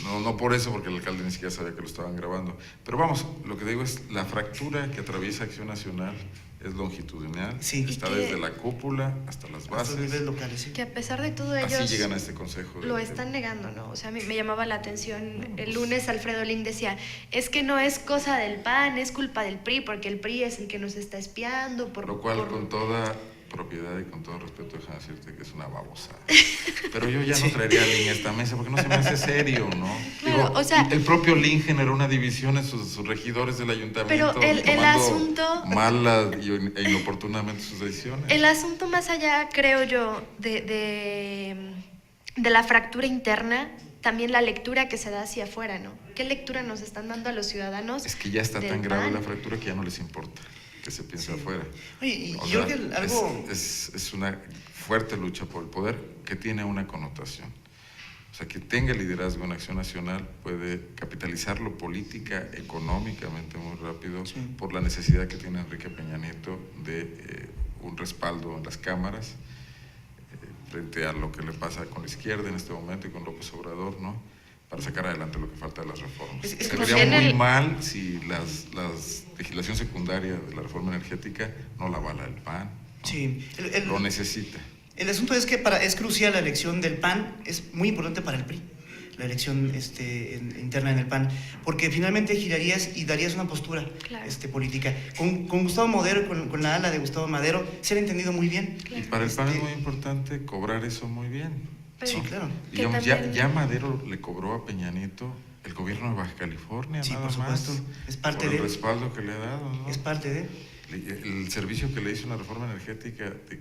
Speaker 1: No por eso, porque el alcalde ni siquiera sabía que lo estaban grabando. Pero vamos, lo que digo es la fractura que atraviesa Acción Nacional es longitudinal,
Speaker 3: sí.
Speaker 1: Está desde la cúpula hasta las bases.
Speaker 3: Hasta los niveles locales, sí.
Speaker 2: Que a pesar de todo ellos...
Speaker 1: Así llegan a este consejo.
Speaker 2: Lo están negando, ¿no? O sea, me llamaba la atención, el lunes Alfredo Lin decía, es que no es cosa del PAN, es culpa del PRI, porque el PRI es el que nos está espiando.
Speaker 1: Lo cual con toda propiedad y con todo respeto déjame decirte que es una babosada. Pero yo ya no traería a Lin a esta mesa porque no se me hace serio, ¿no?
Speaker 2: Claro, o sea,
Speaker 1: el propio Lin generó una división en sus regidores del ayuntamiento.
Speaker 2: pero el asunto...
Speaker 1: Mala e inoportunamente sus decisiones.
Speaker 2: El asunto más allá, creo yo, de la fractura interna, también la lectura que se da hacia afuera, ¿no? ¿Qué lectura nos están dando a los ciudadanos?
Speaker 1: Es que ya está
Speaker 2: del
Speaker 1: tan grave
Speaker 2: PAN?
Speaker 1: la fractura que ya no les importa que se piense afuera.
Speaker 3: Oye, y
Speaker 1: O
Speaker 3: yo
Speaker 1: sea,
Speaker 3: creo que algo...
Speaker 1: es una fuerte lucha por el poder que tiene una connotación. O sea, que tenga liderazgo en Acción Nacional puede capitalizarlo política, económicamente muy rápido,
Speaker 3: sí,
Speaker 1: por la necesidad que tiene Enrique Peña Nieto de un respaldo en las cámaras, frente a lo que le pasa con la izquierda en este momento y con López Obrador, ¿no? Para sacar adelante lo que falta de las reformas.
Speaker 3: Es
Speaker 1: Se
Speaker 3: que
Speaker 1: vería muy mal si la legislación secundaria de la reforma energética no la avala el PAN, ¿no?
Speaker 3: Sí,
Speaker 1: Lo necesita.
Speaker 3: el asunto es que es crucial la elección del PAN, es muy importante para el PRI, la elección interna en el PAN, porque finalmente girarías y darías una postura
Speaker 2: Claro.
Speaker 3: política. Con Gustavo Madero, con la ala de Gustavo Madero, se han entendido muy bien.
Speaker 1: Y para el PAN es muy importante cobrar eso muy bien.
Speaker 2: Pero-
Speaker 3: Sí, claro.
Speaker 1: Digamos,
Speaker 2: también-
Speaker 1: ya Madero le cobró a Peña Nieto el gobierno de Baja California,
Speaker 3: Sí,
Speaker 1: nada
Speaker 3: por supuesto.
Speaker 1: más.
Speaker 3: Es parte
Speaker 1: por
Speaker 3: de
Speaker 1: el
Speaker 3: él.
Speaker 1: respaldo que le ha dado, ¿no?
Speaker 3: Es parte de...
Speaker 1: El servicio que le hizo una reforma energética de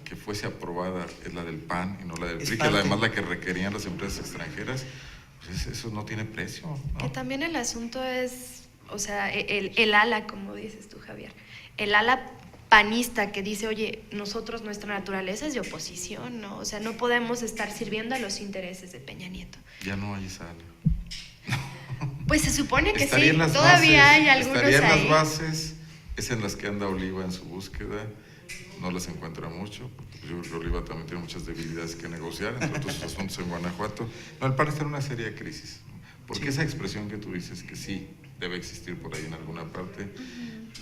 Speaker 1: que fuese aprobada es la del PAN y no la del
Speaker 3: Es
Speaker 1: PRI, que
Speaker 3: parte.
Speaker 1: además la que requerían las empresas extranjeras, pues eso no tiene precio, ¿no?
Speaker 2: Que también el asunto es, o sea, el ala, como dices tú, Javier, el ala panista que dice, oye, nosotros, nuestra naturaleza es de oposición, ¿no? O sea, no podemos estar sirviendo a los intereses de Peña Nieto.
Speaker 1: Ya no hay esa.
Speaker 2: Pues se supone que
Speaker 1: Estaría
Speaker 2: sí,
Speaker 1: en las
Speaker 2: todavía
Speaker 1: bases,
Speaker 2: hay algunos
Speaker 1: estaría en
Speaker 2: ahí.
Speaker 1: las bases, es en las que anda Oliva en su búsqueda, no las encuentra mucho, porque yo creo que Oliva también tiene muchas debilidades que negociar, entre otros sus asuntos en Guanajuato. No, al parecer una seria crisis, porque
Speaker 3: Sí.
Speaker 1: esa expresión que tú dices que sí debe existir por ahí en alguna parte,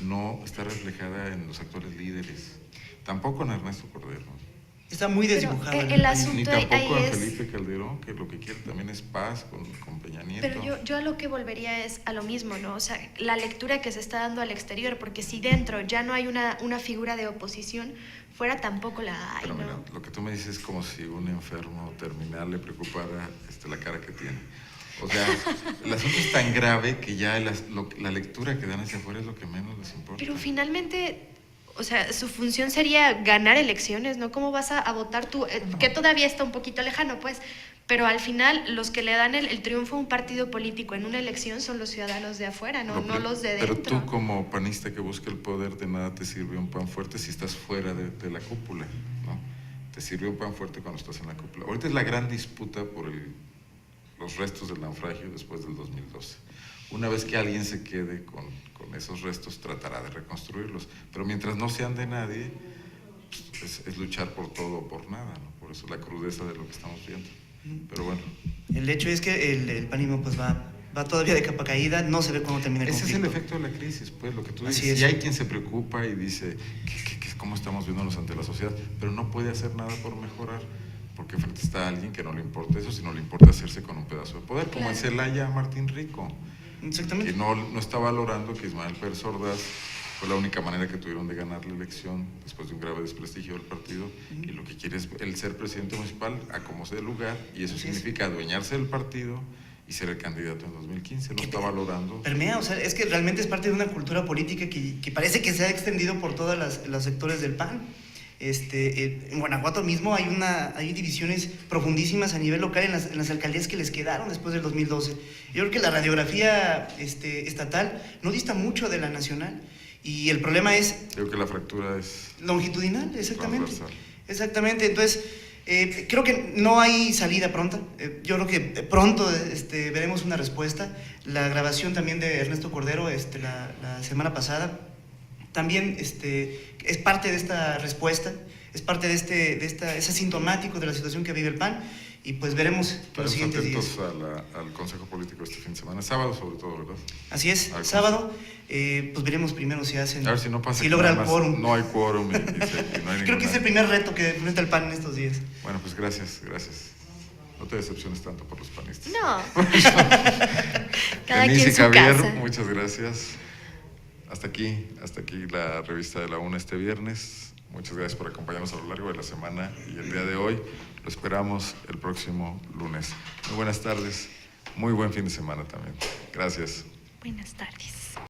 Speaker 1: no está reflejada en los actuales líderes, tampoco en Ernesto Cordero.
Speaker 3: Está muy
Speaker 2: Pero,
Speaker 3: desdibujado.
Speaker 2: el
Speaker 3: país.
Speaker 2: asunto-
Speaker 1: Ni
Speaker 2: ahí
Speaker 1: tampoco en
Speaker 2: es-
Speaker 1: Felipe Calderón, que lo que quiere también es paz con Peña Nieto.
Speaker 2: Pero yo a lo que volvería es a lo mismo, ¿no? O sea, la lectura que se está dando al exterior, porque si dentro ya no hay una figura de oposición, fuera tampoco la hay,
Speaker 1: Pero mira,
Speaker 2: ¿no?
Speaker 1: lo que tú me dices es como si un enfermo terminal le preocupara la cara que tiene. O sea, el asunto es tan grave que ya la lectura que dan hacia afuera es lo que menos les importa.
Speaker 2: Pero finalmente, o sea, su función sería ganar elecciones, ¿no? ¿Cómo vas a votar tú? Que todavía está un poquito lejano, pues, pero al final los que le dan el triunfo a un partido político en una elección son los ciudadanos de afuera, no los de dentro.
Speaker 1: Pero tú como panista que busca el poder, de nada te sirve un pan fuerte si estás fuera de la cúpula, ¿no? Te sirve un pan fuerte cuando estás en la cúpula. Ahorita es la gran disputa por los restos del naufragio después del 2012. Una vez que alguien se quede con esos restos, tratará de reconstruirlos. Pero mientras no sean de nadie, pues, es luchar por todo o por nada, ¿no? Por eso la crudeza de lo que estamos viendo. Pero bueno.
Speaker 3: El hecho es que el panismo pues va todavía de capa caída, no se ve cuándo termina el
Speaker 1: Ese es
Speaker 3: conflicto.
Speaker 1: el efecto de la crisis, pues, lo que tú
Speaker 3: Así
Speaker 1: dices.
Speaker 3: es.
Speaker 1: Y hay quien se preocupa y dice, ¿cómo estamos viéndonos ante la sociedad? Pero no puede hacer nada por mejorar, porque frente está alguien que no le importa eso, sino le importa hacerse con un pedazo de poder, como
Speaker 2: Claro.
Speaker 1: en Celaya Martín Rico,
Speaker 3: Exactamente.
Speaker 1: que no está valorando que Ismael Pérez Ordaz fue la única manera que tuvieron de ganar la elección después de un grave desprestigio del partido, y lo que quiere es el ser presidente municipal a como sea el lugar, y eso
Speaker 3: Así es.
Speaker 1: significa adueñarse del partido y ser el candidato en 2015. No está valorando.
Speaker 3: Permea, o sea, es que realmente es parte de una cultura política que parece que se ha extendido por todos los sectores del PAN. En Guanajuato mismo hay divisiones profundísimas a nivel local en las alcaldías que les quedaron después del 2012. Yo creo que la radiografía estatal no dista mucho de la nacional, y el problema es
Speaker 1: Creo que la fractura es
Speaker 3: longitudinal, exactamente.
Speaker 1: transversal.
Speaker 3: Exactamente, entonces creo que no hay salida pronta. Yo creo que pronto veremos una respuesta. La grabación también de Ernesto Cordero la semana pasada también es parte de esta respuesta, es parte es asintomático de la situación que vive el PAN, y pues veremos por los
Speaker 1: Estaremos
Speaker 3: siguientes días.
Speaker 1: atentos al Consejo Político este fin de semana, sábado sobre todo, ¿verdad?
Speaker 3: Así es,
Speaker 1: Al
Speaker 3: sábado, pues veremos primero si hacen,
Speaker 1: A ver si no pasa
Speaker 3: si
Speaker 1: que
Speaker 3: logra
Speaker 1: nada
Speaker 3: el
Speaker 1: más
Speaker 3: quórum.
Speaker 1: no hay quórum y no hay
Speaker 3: Creo que es el primer reto que enfrenta el PAN en estos días.
Speaker 1: Bueno, pues gracias. No te decepciones tanto por los panistas.
Speaker 2: No. Cada
Speaker 1: Denise
Speaker 2: quien
Speaker 1: y
Speaker 2: su
Speaker 1: Javier,
Speaker 2: casa.
Speaker 1: muchas gracias. Hasta aquí la revista de la UNA este viernes. Muchas gracias por acompañarnos a lo largo de la semana y el día de hoy. Lo esperamos el próximo lunes. Muy buenas tardes. Muy buen fin de semana también. Gracias.
Speaker 2: Buenas tardes.